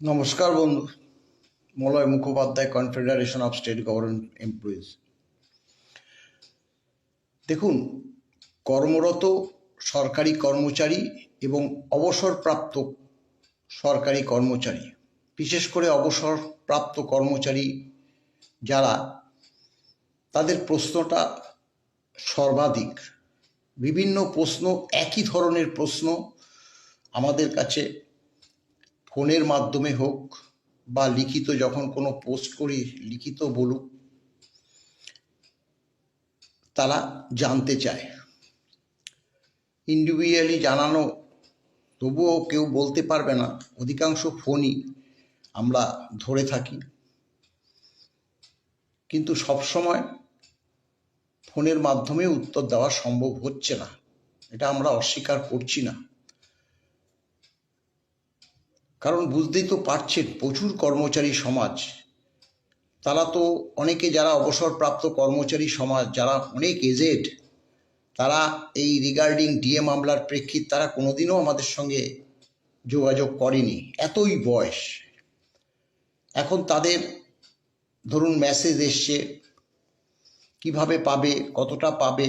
নমস্কার বন্ধু। Malay Mukhopadhyay, confederation of state government employees. দেখুন, কর্মরত সরকারি কর্মচারী এবং অবসরপ্রাপ্ত সরকারি কর্মচারী, বিশেষ করে অবসরপ্রাপ্ত কর্মচারী যারা, তাদের প্রশ্নটা সর্বাধিক। বিভিন্ন প্রশ্ন, একই ধরনের প্রশ্ন আমাদের কাছে ফোনের মাধ্যমে হোক বা লিখিত, যখন কোনো পোস্ট করি লিখিত বলুক, তারা জানতে চায়। ইন্ডিভিজুয়ালি জানানো তবুও কেউ বলতে পারবে না, অধিকাংশ ফোনই আমরা ধরে থাকি, কিন্তু সবসময় ফোনের মাধ্যমে উত্তর দেওয়া সম্ভব হচ্ছে না, এটা আমরা অস্বীকার করছি না। কারণ বুঝতেই তো পারছেন, প্রচুর কর্মচারী সমাজ, তারা তো অনেকে যারা অবসরপ্রাপ্ত কর্মচারী সমাজ, যারা অনেক এজেড, তারা এই রিগার্ডিং ডিএ মামলার প্রেক্ষিত তারা কোনোদিনও আমাদের সঙ্গে যোগাযোগ করেনি, এতই বয়স। এখন তাদের ধরুন মেসেজ এসছে, কিভাবে পাবে, কতটা পাবে,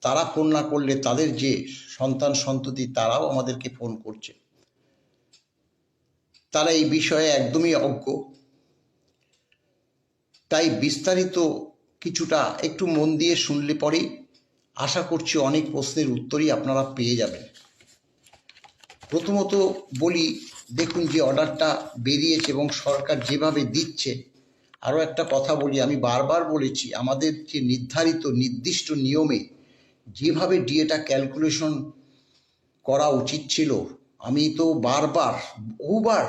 তারা ফোন না করলে তাদের যে সন্তান সন্ততি তারাও আমাদেরকে ফোন করছে। তারা এই বিষয়ে একদমই অজ্ঞ। তাই বিস্তারিত কিছুটা একটু মন দিয়ে শুনলে পরেই আশা করছি অনেক প্রশ্নের উত্তরই আপনারা পেয়ে যাবেন। প্রথমত বলি, দেখুন যে অর্ডারটা বেরিয়েছে এবং সরকার যেভাবে দিচ্ছে, আরও একটা কথা বলি, আমি বারবার বলেছি, আমাদের যে নির্ধারিত নির্দিষ্ট নিয়মে যেভাবে ডিএটা ক্যালকুলেশন করা উচিত ছিল, আমি তো বহুবার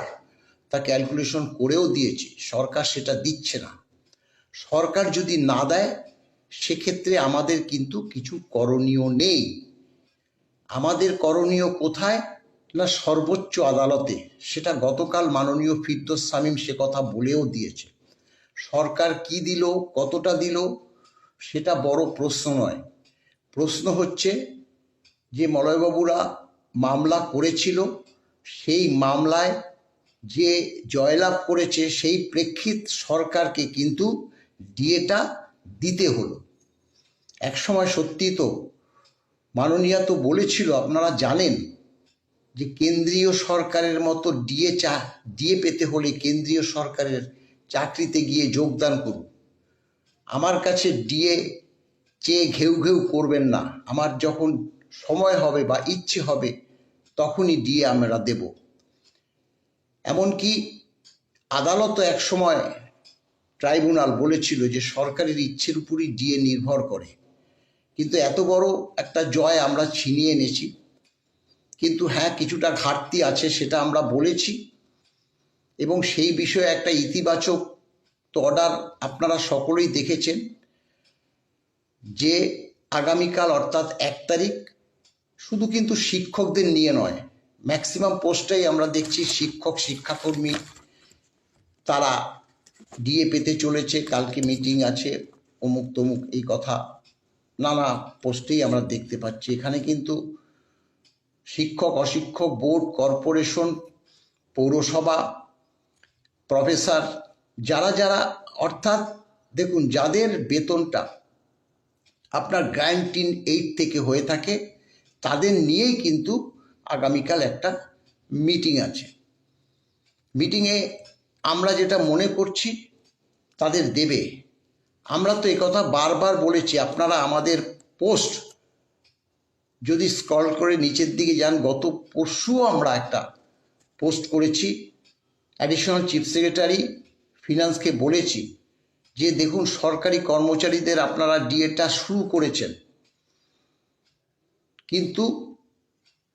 তা ক্যালকুলেশন করেও দিয়েছি, সরকার সেটা দিচ্ছে না। সরকার যদি না দেয়, সেক্ষেত্রে আমাদের কিন্তু কিছু করণীয় নেই। আমাদের করণীয় কোথায় না, সর্বোচ্চ আদালতে। সেটা গতকাল মাননীয় ফিরদৌস শামীম সে কথা বলেও দিয়েছে। সরকার কি দিল, কতটা দিল, সেটা বড় প্রশ্ন নয়। প্রশ্ন হচ্ছে যে মলয়বাবুরা মামলা করেছিল, সেই মামলায় যে জয়লাভ করেছে, সেই প্রেক্ষিত সরকারকে কিন্তু ডিএটা দিতে হলো। একসময় সত্যি তো মাননীয়া তো বলেছিল, আপনারা জানেন, যে কেন্দ্রীয় সরকারের মতো ডিএ পেতে হলে কেন্দ্রীয় সরকারের চাকরিতে গিয়ে যোগদান করুন। আমার কাছে ডিএ চেয়ে ঘেউ ঘেউ করবেন না, আমার যখন সময় হবে বা ইচ্ছে হবে তখনই ডিএ আমরা দেব। এমনকি আদালতও এক সময় ট্রাইব্যুনাল বলেছিল যে সরকারের ইচ্ছের উপরই ডিএ নির্ভর করে। কিন্তু এত বড় একটা জয় আমরা ছিনিয়ে এনেছি। কিন্তু হ্যাঁ, কিছুটা ঘাটতি আছে, সেটা আমরা বলেছি, এবং সেই বিষয়ে একটা ইতিবাচক তো অর্ডার আপনারা সকলেই দেখেছেন, যে আগামীকাল অর্থাৎ 1 তারিখ শুধু কিন্তু শিক্ষকদের নিয়ে নয়, ম্যাক্সিমাম পোস্টেই আমরা দেখছি শিক্ষক, শিক্ষাকর্মী তারা ডিএ পেতে চলেছে, কালকে মিটিং আছে, অমুক তমুক, এই কথা নানা পোস্টেই আমরা দেখতে পাচ্ছি। এখানে কিন্তু শিক্ষক, অশিক্ষক, বোর্ড, কর্পোরেশন, পৌরসভা, প্রফেসর, যারা যারা, অর্থাৎ দেখুন, যাদের বেতনটা আপনার গ্র্যান্ড ইন এইড থেকে হয়ে থাকে, তাদের নিয়েই কিন্তু আগামীকাল একটা মিটিং আছে। মিটিংয়ে আমরা যেটা মনে করছি তাদের দেবে। আমরা তো একথা বারবার বলেছি, আপনারা আমাদের পোস্ট যদি স্ক্রল করে নিচের দিকে যান, গত পরশুও আমরা একটা পোস্ট করেছি। অ্যাডিশনাল চিফ সেক্রেটারি ফিনান্সকে বলেছি যে দেখুন, সরকারি কর্মচারীদের আপনারা ডিএটা শুরু করেছেন, কিন্তু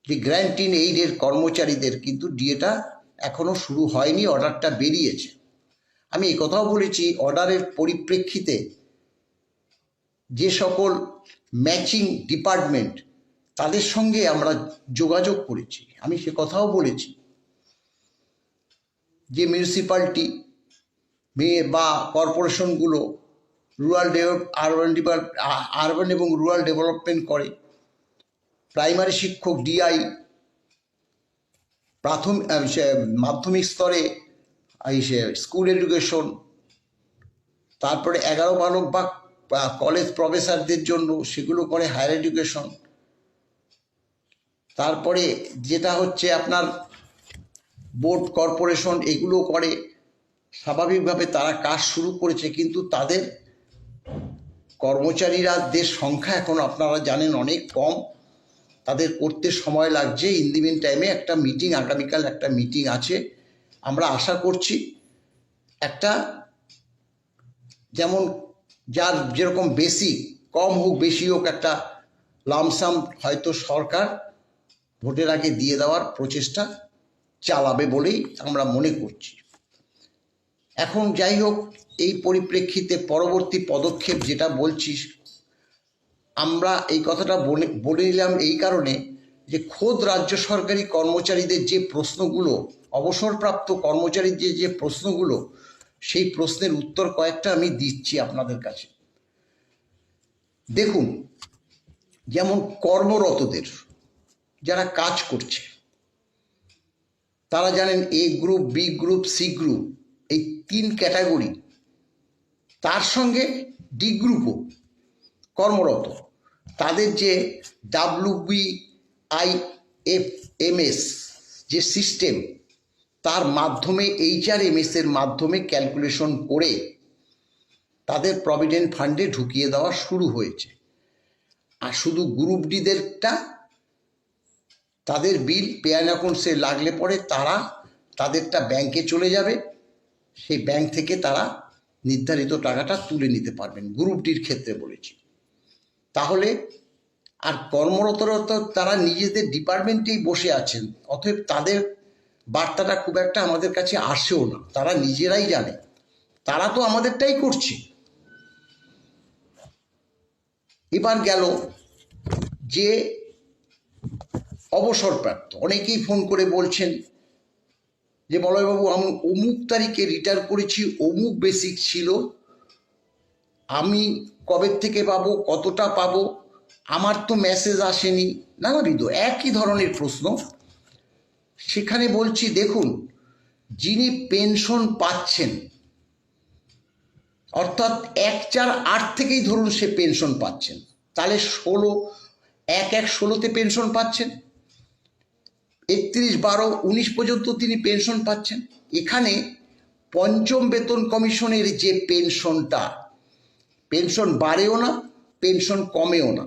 যে গ্র্যান্ট ইন এইডের কর্মচারীদের কিন্তু ডিএটা এখনও শুরু হয়নি, অর্ডারটা বেরিয়েছে। আমি একথাও বলেছি, অর্ডারের পরিপ্রেক্ষিতে যে সকল ম্যাচিং ডিপার্টমেন্ট, তাদের সঙ্গে আমরা যোগাযোগ করেছি। আমি সে কথাও বলেছি যে মিউনিসিপ্যালিটি বা কর্পোরেশনগুলো আরবান এবং রুরাল ডেভেলপমেন্ট করে, প্রাইমারি শিক্ষক ডিআই, মাধ্যমিক স্তরে স্কুল এডুকেশন, তারপরে 11-12 বা কলেজ প্রফেসরদের জন্য সেগুলো করে হায়ার এডুকেশন, তারপরে যেটা হচ্ছে আপনার বোর্ড কর্পোরেশন, এগুলো করে। স্বাভাবিকভাবে তারা কাজ শুরু করেছে, কিন্তু তাদের কর্মচারীরাদের সংখ্যা এখন আপনারা জানেন অনেক কম, তাদের করতে সময় লাগছে। ইন দি মিন টাইমে একটা মিটিং, আগামীকাল একটা মিটিং আছে। আমরা আশা করছি একটা, যেমন যার যেরকম বেশি, কম হোক বেশি হোক, একটা লামসাম হয়তো সরকার ভোটের আগে দিয়ে দেওয়ার প্রচেষ্টা চালাবে বলেই আমরা মনে করছি। এখন যাই হোক, এই পরিপ্রেক্ষিতে পরবর্তী পদক্ষেপ যেটা বলছি, আমরা এই কথাটা বলে নিলাম এই কারণে যে খোদ রাজ্য সরকারি কর্মচারীদের যে প্রশ্নগুলো, অবসরপ্রাপ্ত কর্মচারীদের যে প্রশ্নগুলো, সেই প্রশ্নের উত্তর কয়েকটা আমি দিচ্ছি আপনাদের কাছে। দেখুন, যেমন কর্মরতদের যারা কাজ করছে, তারা জানেন A group, B group, C group, এই 3 ক্যাটাগরি, তার সঙ্গে ডি গ্রুপও কর্মরত। তাদের যে WBIFMS যে সিস্টেম, তার মাধ্যমে HRMS এর মাধ্যমে ক্যালকুলেশন করে তাদের প্রভিডেন্ট ফান্ডে ঢুকিয়ে দেওয়া শুরু হয়েছে। আর শুধু গ্রুপ ডিদেরটা, তাদের বিল পেয়ার অ্যাকাউন্টসে লাগলে পরে তারা তাদেরটা ব্যাংকে চলে যাবে, সেই ব্যাংক থেকে তারা নির্ধারিত টাকাটা তুলে নিতে পারবেন, গ্রুপ ডির ক্ষেত্রে বলেছি। তাহলে আর কর্মরতরা তো তারা নিজেদের ডিপার্টমেন্টেই বসে আছেন, অতএব তাদের বার্তাটা খুব একটা আমাদের কাছে আসেও না, তারা নিজেরাই জানে, তারা তো আমাদেরটাই করছে। এবার গেল যে অবসরপ্রাপ্ত, অনেকেই ফোন করে বলছেন যে মলয়বাবু, আমি অমুক তারিখে রিটায়ার করেছি, অমুক বেসিক ছিল, আমি কবে থেকে পাবো, কতটা পাবো, আমার তো মেসেজ আসেনি, নানাবিধ একই ধরনের প্রশ্ন। সেখানে বলছি, দেখুন, যিনি পেনশন পাচ্ছেন, অর্থাৎ 1/4/8 থেকেই ধরুন সে পেনশন পাচ্ছেন, তাহলে 1/1/16 পেনশন পাচ্ছেন, 31/12/19 পর্যন্ত তিনি পেনশন পাচ্ছেন। এখানে পঞ্চম বেতন কমিশনের যে পেনশনটা, পেনশন বাড়েও না, পেনশন কমেও না,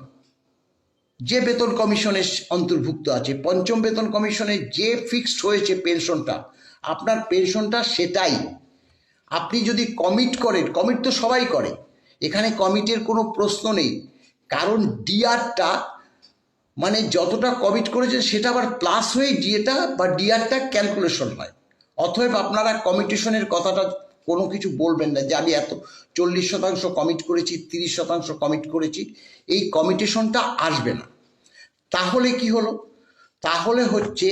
যে বেতন কমিশনের অন্তর্ভুক্ত আছে, পঞ্চম বেতন কমিশনের যে ফিক্সড হয়েছে পেনশনটা, আপনার পেনশনটা সেটাই। আপনি যদি কমিট করেন, কমিট তো সবাই করে, এখানে কমিটের কোনো প্রশ্ন নেই, কারণ ডিআরটা মানে যতটা কমিট করেছেন সেটা আবার প্লাস হয়ে ডিএটা বা ডিআরটা ক্যালকুলেশন হয়। অতএব আপনারা কমিটেশনের কথাটা কোনো কিছু বলবেন না যে আমি এত 40% কমিট করেছি, 30% কমিট করেছি, এই কমিটেশনটা আসবে না। তাহলে কি হলো? তাহলে হচ্ছে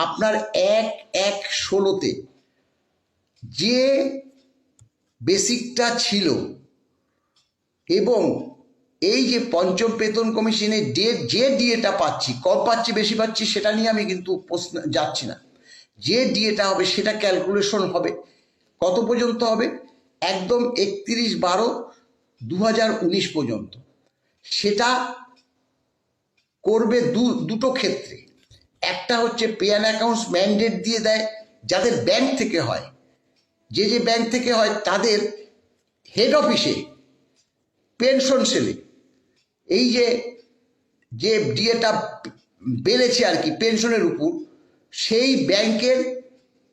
আপনার 1/1/16 যে বেসিকটা ছিল, এবং এই যে পঞ্চম বেতন কমিশনে যে ডিএটা পাচ্ছি, কম পাচ্ছি বেশি পাচ্ছি সেটা নিয়ে আমি কিন্তু প্রশ্ন যাচ্ছি না, যে ডিএটা হবে সেটা ক্যালকুলেশন হবে কত পর্যন্ত হবে, একদম 31/12/2019 পর্যন্ত। সেটা করবে দুটো ক্ষেত্রে, একটা হচ্ছে পে অ্যান্ড অ্যাকাউন্টস ম্যান্ডেট দিয়ে দেয় যাদের ব্যাংক থেকে হয়, যে ব্যাংক থেকে হয় তাদের হেড অফিসে পেনশন সেলে এই যে ডিএটা বেড়েছে আর কি পেনশনের উপর, সেই ব্যাংকের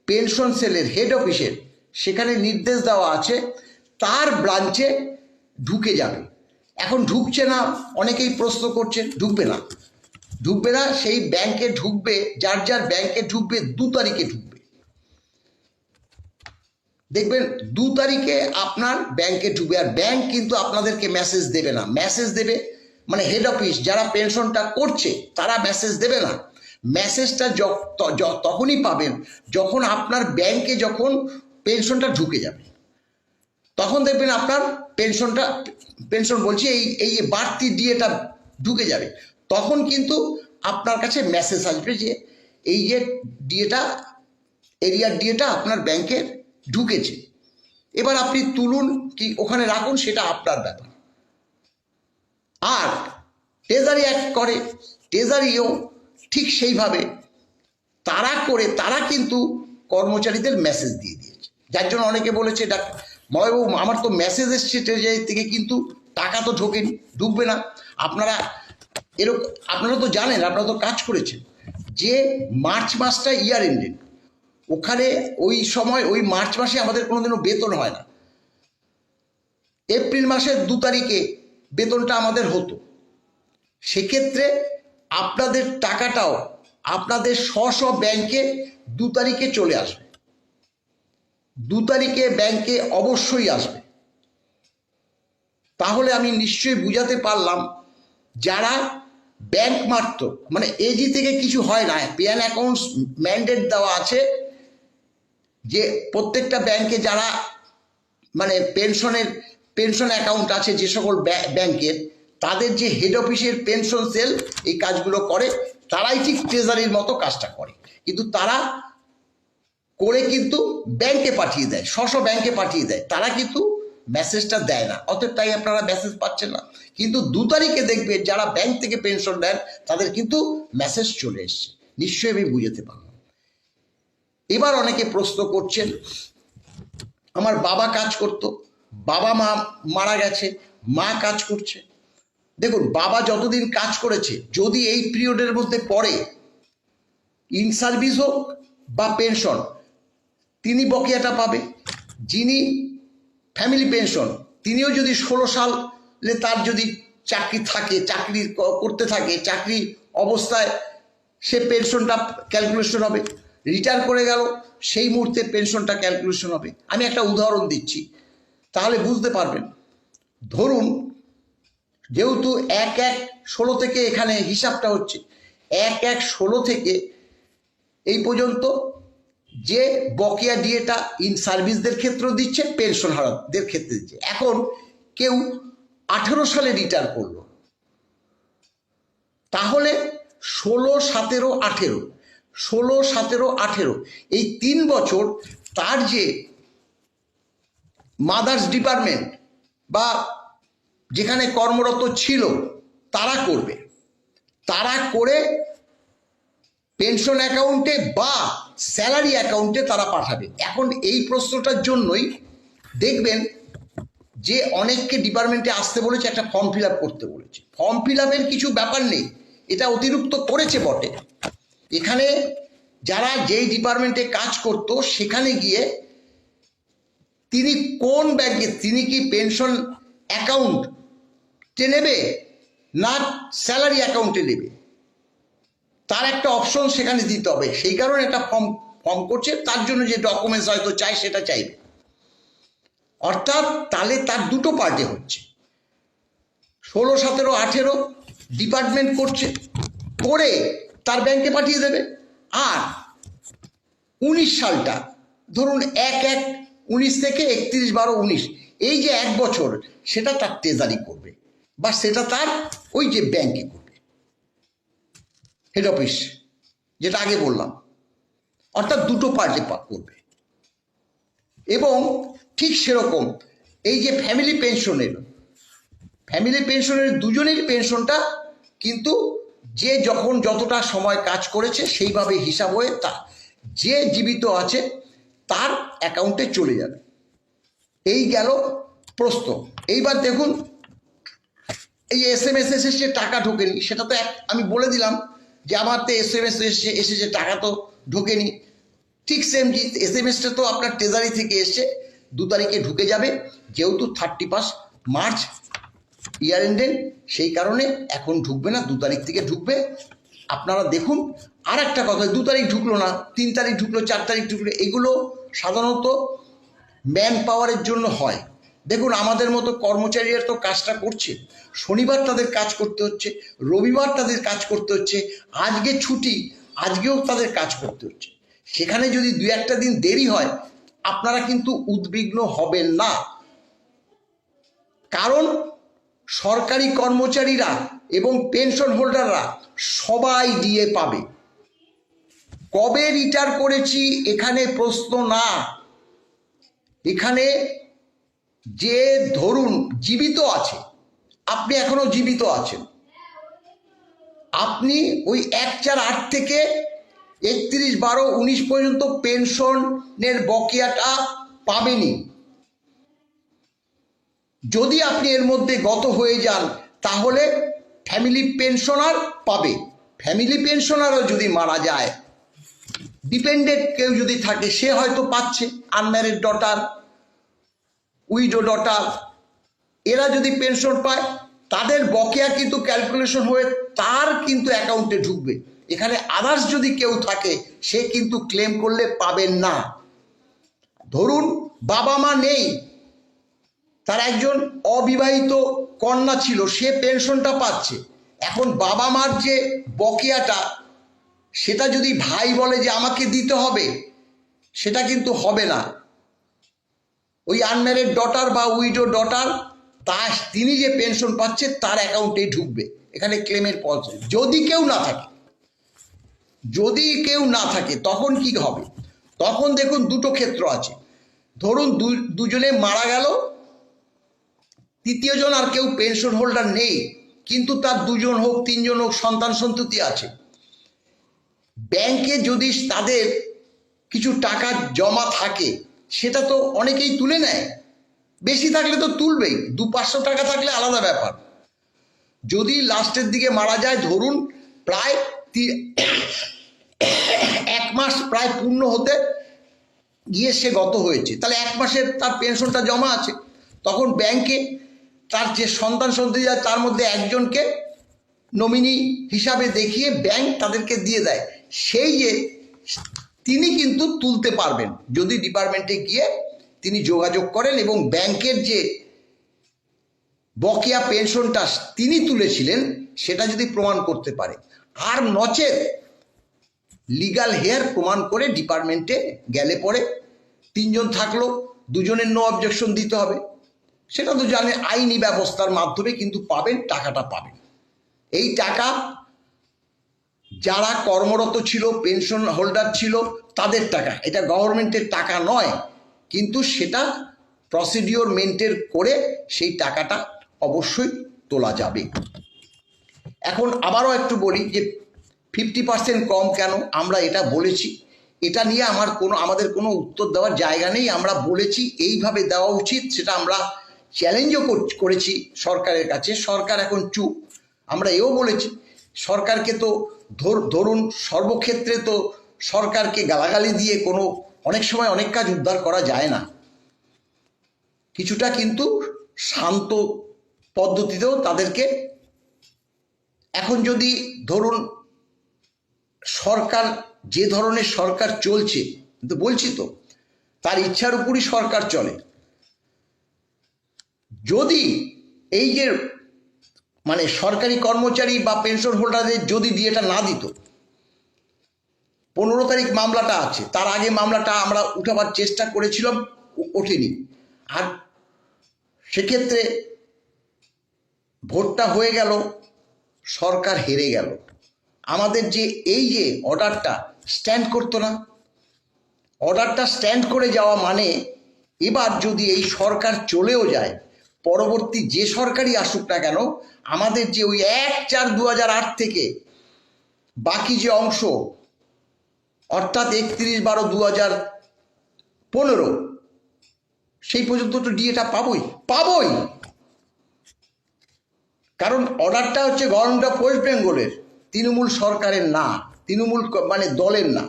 পেনশন সেলের হেড অফিসের সেখানে নির্দেশ দেওয়া আছে তার ব্রাঞ্চে ঢুকে যাবে। এখন ঢুকছে না, অনেকেই প্রশ্ন করছেন, ঢুকবে না, সেই ব্যাংকে ঢুকবে, যার ব্যাংকে ঢুকবে 2 তারিখে ঢুকবে। দেখবেন 2 তারিখে আপনার ব্যাংকে ঢুকবে, আর ব্যাংক কিন্তু আপনাদেরকে মেসেজ দেবে না, মেসেজ দেবে মানে হেড অফিস যারা পেনশনটা করছে তারা মেসেজ দেবে না, মেসেজটা তখনই পাবেন যখন আপনার ব্যাংকে যখন পেনশনটা ঢুকে যাবে, তখন দেখবেন আপনার পেনশন বলছি এই বাড়তি ডিএটা ঢুকে যাবে, তখন কিন্তু আপনার কাছে মেসেজ আসবে যে এই যে ডিএটা, এরিয়ার ডিএটা আপনার ব্যাংকে ঢুকেছে, এবার আপনি তুলুন কি ওখানে রাখুন, সেটা আপনার ব্যাপার। আর ট্রেজারি অ্যাক্ট করে, ট্রেজারিও ঠিক সেইভাবে তারা কিন্তু কর্মচারীদের মেসেজ দিয়ে দিয়েছে, যার জন্য অনেকে বলেছে ময়বাবু আমার তো মেসেজ এসছে ট্রেজারি থেকে, কিন্তু টাকা তো ঢুকবে না। আপনারা তো জানেন, আপনারা তো কাজ করেছেন যে মার্চ মাসটা ইয়ার এন্ডেড, ওখানে ওই সময় ওই মার্চ মাসে আমাদের কোনোদিনও বেতন হয় না, এপ্রিল মাসের 2 তারিখে বেতনটা আমাদের হতো। সেক্ষেত্রে আপনাদের টাকাটাও আপনাদের স্ব ব্যাংকে 2 তারিখে চলে আসবে, 2 তারিখে ব্যাংকে অবশ্যই আসবে। তাহলে আমি নিশ্চয়ই বুঝাতে পারলাম যারা ব্যাংক মারত, মানে এজি থেকে কিছু হয় না, প্যান অ্যাকাউন্টস ম্যান্ডেট দেওয়া আছে যে প্রত্যেকটা ব্যাংকে যারা মানে পেনশন অ্যাকাউন্ট আছে যে সকল ব্যাংকের, তাদের যে হেড অফিসের পেনশন সেল এই কাজগুলো করে, তারাই ঠিক ট্রেজারির মতো কাজটা করে, কিন্তু তারা করে কিন্তু ব্যাংকে পাঠিয়ে দেয়, স্ব ব্যাংকে পাঠিয়ে দেয়, তারা কিন্তু মেসেজটা দেয় না। অতএব তাই আপনারা মেসেজ পাচ্ছেন না। কিন্তু 2 তারিখে দেখবেন যারা ব্যাংক থেকে পেনশন দেন তাদের কিন্তু মেসেজ চলে এসছে। নিশ্চয়ই আমি বুঝাতে পারলাম। এবার অনেকে প্রশ্ন করছেন, আমার বাবা কাজ করত, বাবা মা মারা গেছে, মা কাজ করছে। দেখুন, বাবা যতদিন কাজ করেছে, যদি এই পিরিয়ডের মধ্যে পড়ে, ইন সার্ভিস হোক বা পেনশন, তিনি বকেয়াটা পাবে। যিনি ফ্যামিলি পেনশন, তিনিও যদি 16 সালে তার যদি চাকরি থাকে, চাকরি করতে থাকে, চাকরি অবস্থায় সে পেনশনটা ক্যালকুলেশন হবে। রিটায়ার করে গেল, সেই মুহূর্তে পেনশনটা ক্যালকুলেশন হবে। আমি একটা উদাহরণ দিচ্ছি, তাহলে বুঝতে পারবেন। ধরুন, যেহেতু 1/1/16 থেকে এখানে হিসাবটা হচ্ছে, 1/1/16 থেকে এই পর্যন্ত যে বকেয়া ডিএটা ইন সার্ভিসদের ক্ষেত্রেও দিচ্ছে, পেনশন হারাদের ক্ষেত্রে দিচ্ছে। এখন কেউ 18 সালে রিটায়ার করলো, তাহলে 16, 17, 18, 16, 17, 18 এই 3 বছর তার যে মাদার্স ডিপার্টমেন্ট বা যেখানে কর্মরত ছিল তারা করবে, তারা করে পেনশন অ্যাকাউন্টে বা স্যালারি অ্যাকাউন্টে তারা পাঠাবে। এখন এই প্রশ্নটার জন্যই দেখবেন যে অনেককে ডিপার্টমেন্টে আসতে বলেছে, একটা ফর্ম ফিল আপ করতে বলেছে। ফর্ম ফিল আপের কিছু ব্যাপার নেই, এটা অতিরিক্ত করেছে বটে। এখানে যারা যেই ডিপার্টমেন্টে কাজ করতো সেখানে গিয়ে তিনি কোন ব্যাংকে, তিনি কি পেনশন অ্যাকাউন্টে নেবে না স্যালারি অ্যাকাউন্টে নেবে, তার একটা অপশন সেখানে দিতে হবে। সেই কারণে একটা ফর্ম করছে, তার জন্য যে ডকুমেন্টস হয়তো চাই সেটা চাইবে। অর্থাৎ তাহলে তার দুটো পার্টে হচ্ছে, 16, 17, 18 ডিপার্টমেন্ট করছে, করে তার ব্যাংকে পাঠিয়ে দেবে। আর 19 সালটা ধরুন 1/1/19 থেকে 31/12/19, এই যে 1 বছর, সেটা তার ট্রেজারি করবে বা সেটা তার ওই যে ব্যাংকে করবে, হেড অফিস, যেটা আগে বললাম। অর্থাৎ দুটো পার্টে করবে। এবং ঠিক সেরকম এই যে ফ্যামিলি পেনশনের দুজনের পেনশনটা কিন্তু যে যখন যতটা সময় কাজ করেছে সেইভাবে হিসাব হয়ে তা যে জীবিত আছে তার অ্যাকাউন্টে চলে যাবে। এই গেল প্রশ্ন। এইবার দেখুন, এই SMS এসেছে, টাকা ঢোকেনি, সেটা তো আমি বলে দিলাম যে আমার তো SMS এসেছে, টাকা তো ঢোকেনি। ঠিক সেম SMS-টা তো আপনার ট্রেজারি থেকে এসছে, 2 তারিখে ঢুকে যাবে। যেহেতু 31 মার্চ ইয়ার এন্ডেড, সেই কারণে এখন ঢুকবে না, 2 তারিখ থেকে ঢুকবে। আপনারা দেখুন। আর একটা কথা, 2 তারিখ ঢুকলো না, 3 তারিখ ঢুকলো, 4 তারিখ ঢুকলো, এগুলো সাধারণত ম্যান পাওয়ারের জন্য হয়। দেখুন, আমাদের মতো কর্মচারীরা তো কাজটা করছে, শনিবার তাদের কাজ করতে হচ্ছে, রবিবার তাদের কাজ করতে হচ্ছে, আজকে ছুটি, আজকেও তাদের কাজ করতে হচ্ছে। সেখানে যদি 2-1টা দিন দেরি হয়, আপনারা কিন্তু উদ্বিগ্ন হবেন না, কারণ সরকারি কর্মচারীরা এবং পেনশন হোল্ডাররা সবাই ডিএ পাবে। কবে রিটায়ার করেছি এখানে প্রশ্ন না, এখানে যে ধরুন জীবিত আছে, আপনি এখনো জীবিত আছেন, আপনি ওই 1/4/8 থেকে 31/12/19 পর্যন্ত পেনশনের বকেয়াটা পাবেনই। যদি আপনি এর মধ্যে গত হয়ে যান তাহলে ফ্যামিলি পেনশনার পাবে। ফ্যামিলি পেনশনারও যদি মারা যায়, ডিপেন্ডেন্ট কেউ যদি থাকে সে হয়তো পাচ্ছে, আনম্যারিড ডটার, উইডো ডটার, এরা যদি পেনশন পায় তাদের বকেয়া কিন্তু ক্যালকুলেশন হয়ে তার কিন্তু অ্যাকাউন্টে ঢুকবে। এখানে আদার্স যদি কেউ থাকে সে কিন্তু ক্লেম করলে পাবেন না। ধরুন বাবা মা নেই, তার একজন অবিবাহিত কন্যা ছিল, সে পেনশনটা পাচ্ছে, এখন বাবা মার যে বকেয়াটা সেটা যদি ভাই বলে যে আমাকে দিতে হবে, সেটা কিন্তু হবে না। ওই আনম্যারিড ডটার বা উইডো ডটার তিনি যে পেনশন পাচ্ছে তার অ্যাকাউন্টেই ঢুকবে, এখানে ক্লেমের পথে। যদি কেউ না থাকে তখন কি হবে? তখন দেখুন দুটো ক্ষেত্র আছে। ধরুন দুজনে মারা গেল, তৃতীয় জন আর কেউ পেনশন হোল্ডার নেই, কিন্তু তার 2 জন হোক 3 জন হোক সন্তান সন্ততি আছে। ব্যাংকে যদি তাদের কিছু টাকা জমা থাকে সেটা তো অনেকেই তুলে নেয়, বেশি থাকলে তো তুলবেই, 200-500 টাকা থাকলে আলাদা ব্যাপার। যদি লাস্টের দিকে মারা যায়, ধরুন প্রায় 1 মাস প্রায় পূর্ণ হতে গিয়ে সে গত হয়েছে, তাহলে 1 মাসের তার পেনশনটা জমা আছে, তখন ব্যাংকে তার যে সন্তান সন্ততি যায় তার মধ্যে একজনকে নমিনি হিসাবে দেখিয়ে ব্যাংক তাদেরকে দিয়ে দেয়। সেই যে তিনি কিন্তু তুলতে পারবেন যদি ডিপার্টমেন্টে গিয়ে তিনি যোগাযোগ করেন এবং ব্যাংকের যে বকেয়া পেনশনটা তিনি তুলেছিলেন সেটা যদি প্রমাণ করতে পারে। আর নচেত লিগাল হেয়ার প্রমাণ করে ডিপার্টমেন্টে গেলে পরে 3 জন থাকলো, 2 জনের নো অবজেকশন দিতে হবে, সেটা তো জানে, আইনি ব্যবস্থার মাধ্যমে কিন্তু পাবেন, টাকাটা পাবেন। এই টাকা যারা কর্মরত ছিল, পেনশন হোল্ডার ছিল, তাদের টাকা, এটা গভর্নমেন্টের টাকা নয়, কিন্তু সেটা প্রসিডিওর মেনটেন করে সেই টাকাটা অবশ্যই তোলা যাবে। এখন আবারও একটু বলি যে 50% কম কেন আমরা এটা বলেছি, এটা নিয়ে আমাদের কোনো উত্তর দেওয়ার জায়গা নেই। আমরা বলেছি এইভাবে দেওয়া উচিত, সেটা আমরা চ্যালেঞ্জও করেছি সরকারের কাছে, সরকার এখন চুপ। আমরা এও বলেছি সরকারকে তো ধরুন সর্বক্ষেত্রে তো সরকারকে গালাগালি দিয়ে অনেক সময় অনেক কাজ উদ্ধার করা যায় না, কিছুটা কিন্তু শান্ত পদ্ধতিতেও তাদেরকে, এখন যদি ধরুন সরকার যে ধরনের সরকার চলছে, কিন্তু বলছি তো তার ইচ্ছার উপরই সরকার চলে। যদি এই যে মানে সরকারি কর্মচারী বা পেনশন হোল্ডারদের যদি ডিএটা না দিত, 15 তারিখ মামলাটা আছে, তার আগে মামলাটা আমরা উঠাবার চেষ্টা করেছিলাম, ওঠেনি। আর সেক্ষেত্রে ভোটটা হয়ে গেল, সরকার হেরে গেল, আমাদের যে এই যে অর্ডারটা স্ট্যান্ড করতো না। অর্ডারটা স্ট্যান্ড করে যাওয়া মানে এবার যদি এই সরকার চলেও যায়, পরবর্তী যে সরকারই আসুক না কেন, আমাদের যে ওই 1/4/2008 থেকে বাকি যে অংশ, অর্থাৎ 31/12/2015 সেই পর্যন্ত তো ডিএটা পাবই। কারণ অর্ডারটা হচ্ছে গভর্নমেন্ট অফ ওয়েস্ট বেঙ্গলের, তৃণমূল সরকারের না, তৃণমূল মানে দলের না।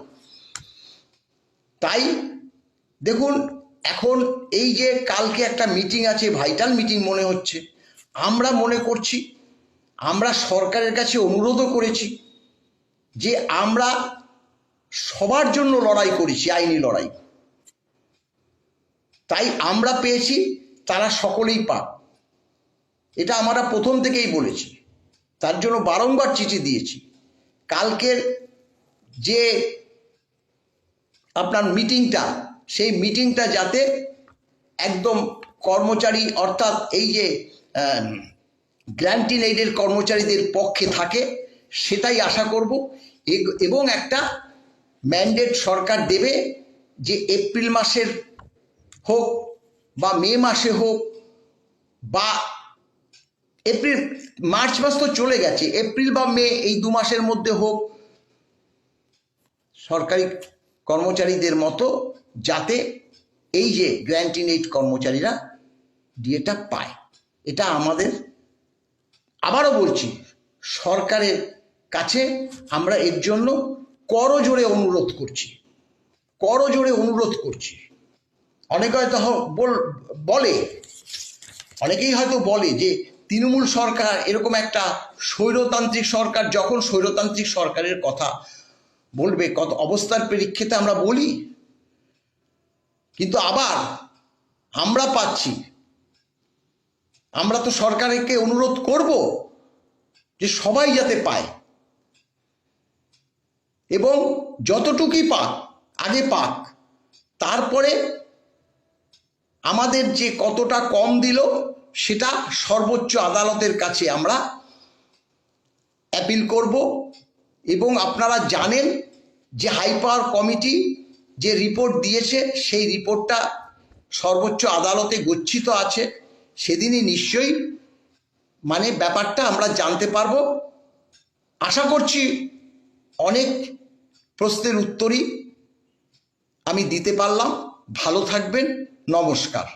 তাই দেখুন এখন এই যে কালকে একটা মিটিং আছে, ভাইটাল মিটিং মনে হচ্ছে, আমরা মনে করছি, আমরা সরকারের কাছে অনুরোধও করেছি যে আমরা সবার জন্য লড়াই করেছি, আইনি লড়াই, তাই আমরা পেয়েছি, তারা সকলেই পাক, এটা আমরা প্রথম থেকেই বলেছি, তার জন্য বারংবার চিঠি দিয়েছি। কালকের যে আপনার মিটিংটা, সেই মিটিংটা যাতে একদম কর্মচারী অর্থাৎ এই যে গ্র্যান্টিন এইডের কর্মচারীদের পক্ষে থাকে, সেটাই আশা করব। এবং একটা ম্যান্ডেট সরকার দেবে যে এপ্রিল মাসের হোক বা মে মাসে হোক বা মার্চ মাস তো চলে গেছে, এপ্রিল বা মে এই 2 মাসের মধ্যে হোক সরকারি কর্মচারীদের মতো যাতে এই যে গ্র্যান্ট ইন এইড কর্মচারীরা ডিএটা পায়। এটা আমাদের, আবারও বলছি, সরকারের কাছে আমরা এর জন্য করজোড়ে অনুরোধ করছি, করজোড়ে অনুরোধ করছি। অনেকে হয়তো বলে, অনেকেই হয়তো বলে যে তৃণমূল সরকার এরকম একটা স্বৈরতান্ত্রিক সরকার, যখন স্বৈরতান্ত্রিক সরকারের কথা বলবে কত অবস্থার প্রেক্ষিতে আমরা বলি, কিন্তু আবার আমরা পাচ্ছি, আমরা তো সরকারকে অনুরোধ করব যে সবাই যাতে পায় এবং যতটুকুই পাক আগে পাক, তারপরে আমাদের যে কতটা কম দিল সেটা সর্বোচ্চ আদালতের কাছে আমরা অ্যাপিল করব। এবং আপনারা জানেন যে হাই পাওয়ার কমিটি যে রিপোর্ট দিয়েছে সেই রিপোর্টটা সর্বোচ্চ আদালতে গচ্ছিত আছে, সেদিনই নিশ্চয়ই ব্যাপারটা আমরা জানতে পারবো। আশা করছি অনেক প্রশ্নের উত্তরই আমি দিতে পারলাম। ভালো থাকবেন, নমস্কার।